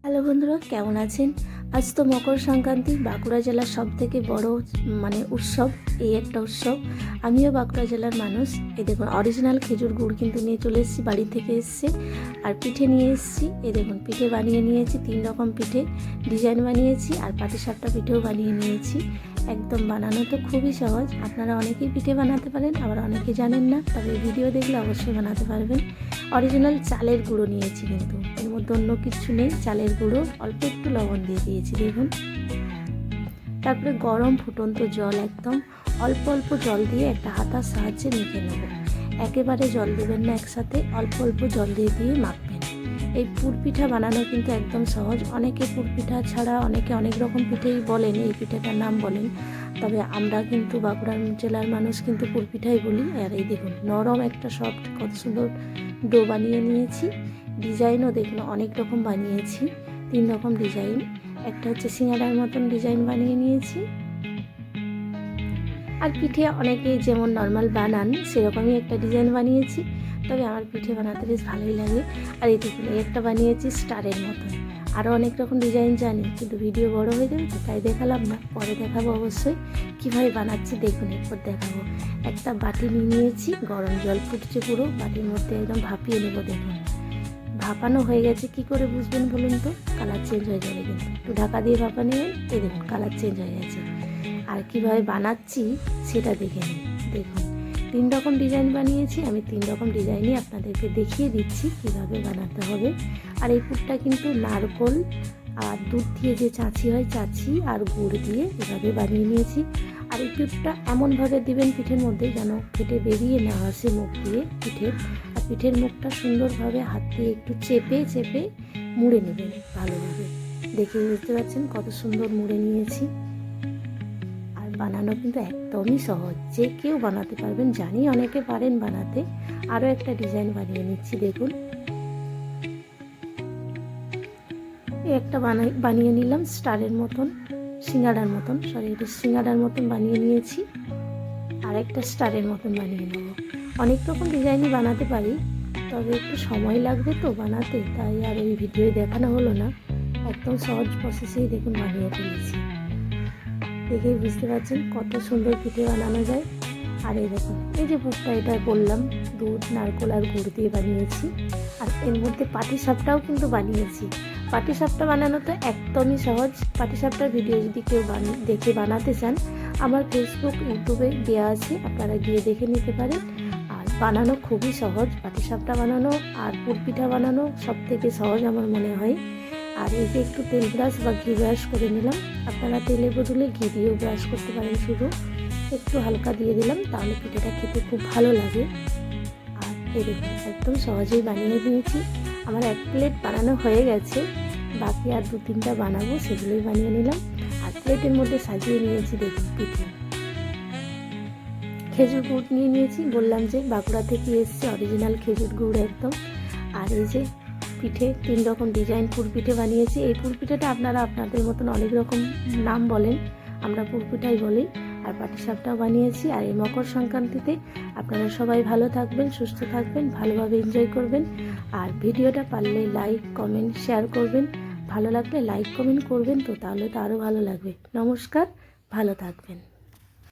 Hello বন্ধুরা, কেমন আছেন? আজ তো মকর সংক্রান্তি, বাঁকুড়া জেলার সবথেকে বড় উৎসব। এই একটা উৎসব। আমিও বাঁকুড়া জেলার মানুষ। এই দেখুন, অরিজিনাল খেজুর গুড় কিন্তু নিয়ে চলে এসেছি, বাড়ি থেকে এসছে। আর পিঠে নিয়ে এসেছি। এই দেখুন, পিঠে বানিয়ে নিয়েছি, 3 রকম পিঠে ডিজাইন বানিয়েছি, আর পাটিসাপটা পিঠেও বানিয়ে নিয়েছি। একদম বানানো তো খুবই সহজ। আপনারা অনেকেই পিঠে বানাতে পারেন, আবার অনেকে জানেন না, তবে ভিডিও দেখলে অবশ্যই বানাতে পারবেন। অরিজিনাল চালের গুঁড়ো নিয়েছি, কিন্তু এর মধ্যে অন্য কিছু নেই। চালের গুঁড়ো, অল্প একটু লবণ দিয়ে দিয়েছি দেখুন। তারপরে গরম ফুটন্ত জল, একদম অল্প অল্প জল দিয়ে একটা হাতার সাহায্যে মেখে নেব। একেবারে জল দেবেন না একসাথে, অল্প অল্প জল দিয়ে মাখবেন। এই পুরপিঠা বানানো কিন্তু একদম সহজ। অনেকে পুরপিঠা ছাড়া অনেকে অনেক রকম পিঠেই বলেন, এই পিঠাটার নাম বলেন, তবে আমরা কিন্তু বাঁকুড়া জেলার মানুষ কিন্তু পুরপিঠাই বলি। আর এই দেখুন, নরম একটা সফট কত সুন্দর ডো বানিয়ে নিয়েছি। ডিজাইনও দেখুন অনেক রকম বানিয়েছি, 3 রকম ডিজাইন। একটা হচ্ছে সিঙ্গাড়ার মতন ডিজাইন বানিয়ে নিয়েছি। আর পিঠে অনেকে যেমন নর্মাল বানান সেরকমই একটা ডিজাইন বানিয়েছি, তবে আমার পিঠে বানাতে বেশ ভালোই লাগে। আর এই দেখুন, একটা বানিয়েছি স্টারের মতন। আরও অনেক রকম ডিজাইন জানি, কিন্তু ভিডিও বড় হয়ে যাবে তো, তাই দেখালাম না। পরে দেখাবো অবশ্যই কীভাবে বানাচ্ছি, দেখুন এরপর দেখাবো। একটা বাটি নিয়ে নিয়েছি, গরম জল ফুটছে পুরো, বাটির মধ্যে একদম ভাপিয়ে নেবো। দেখুন ভাপানো হয়ে গেছে, কি করে বুঝবেন বলুন তো? কালার চেঞ্জ হয়ে যাবে, কিন্তু একটু ঢাকা দিয়ে ভাপা নেবেন। এই দেখুন কালার চেঞ্জ হয়ে গেছে। আর কীভাবে বানাচ্ছি সেটা দেখে নিন। দেখুন 3 রকম ডিজাইন বানিয়েছি, আমি 3 রকম ডিজাইনই আপনাদেরকে দেখিয়ে দিচ্ছি কীভাবে বানাতে হবে। আর এই পুরটা কিন্তু নারকোল আর দুধ দিয়ে যে চাঁচি হয়, চাঁচি আর গুড় দিয়ে এভাবে বানিয়ে নিয়েছি। আর এই পুরটা এমনভাবে দিবেন পিঠের মধ্যে যেন ফেটে বেরিয়ে না আসে মুখ দিয়ে পিঠের। আর পিঠের মুখটা সুন্দরভাবে হাত দিয়ে একটু চেপে চেপে মুড়ে নেবেন ভালোভাবে। দেখে বুঝতে পারছেন কত সুন্দর মুড়ে নিয়েছি। বানানো কিন্তু একদমই সহজ, যে কেউ বানাতে পারবেন, জানি অনেকে পারেন বানাতে। আরও একটা ডিজাইন বানিয়ে নিচ্ছি দেখুন। একটা বানিয়ে নিলাম স্টারের মতন, সিঙ্গাড়ার মতন, এটা সিঙ্গাড়ার মতন বানিয়ে নিয়েছি। আর একটা স্টারের মতন বানিয়ে নেব। অনেক রকম ডিজাইনই বানাতে পারি, তবে একটু সময় লাগবে তো বানাতে, তাই আর ওই ভিডিও দেখানো হলো না। একদম সহজ প্রসেসেই দেখুন বানিয়ে ফেলেছি। দেখেই বুঝতে পারছেন কত সুন্দর পিঠে বানানো যায়। আর এই দেখুন, এই যে পুরটা, এটা বললাম দুধ, নারকেল আর গুড় দিয়ে বানিয়েছি। আর এর মধ্যে পাটিসাপটাও কিন্তু বানিয়েছি। পাটিসাপটা বানানো তো একদমই সহজ। পাটিসাপটার ভিডিও যদি কেউ দেখে বানাতে চান, আমার ফেসবুক, ইউটিউবে দেওয়া আছে, আপনারা গিয়ে দেখে নিতে পারেন। আর বানানো খুবই সহজ, পাটিসাপটা বানানো আর পুরপিঠা বানানো সব থেকে সহজ আমার মনে হয়। আর এই যে একটু তেল ব্রাশ বা ঘি ব্রাশ করে নিলাম। আপনারা তেলের বদলে ঘি দিয়েও ব্রাশ করতে পারেন, শুধু একটু হালকা দিয়ে দিলাম, তাহলে পিঠেটা খেতে খুব ভালো লাগে। আর এই দেখুন একদম সহজেই বানিয়ে দিয়েছি। আমার 1 প্লেট বানানো হয়ে গেছে, বাকি আর 2-3টা বানাবো, সেগুলোই বানিয়ে নিলাম। আর প্লেটের মধ্যে সাজিয়ে নিয়েছি দেখুন পিঠে। খেজুর গুড় নিয়ে নিয়েছি, বললাম যে বাঁকুড়া থেকে এসছে অরিজিনাল খেজুর গুড় একদম। আর এই যে পিঠে, 3 রকম ডিজাইন পুরপিঠে বানিয়েছি। এই পুরপিঠাটা আপনারা আপনাদের মতন অনেক রকম নাম বলেন, আমরা পুরপিঠাই বলি। আর পাটিসাপটাও বানিয়েছি। আর এই মকর সংক্রান্তিতে আপনারা সবাই ভালো থাকবেন, সুস্থ থাকবেন, ভালোভাবে এনজয় করবেন। আর ভিডিওটা পারলে লাইক, কমেন্ট, শেয়ার করবেন। ভালো লাগলে লাইক কমেন্ট করবেন, তো তাহলে তো আরও ভালো লাগবে। নমস্কার, ভালো থাকবেন।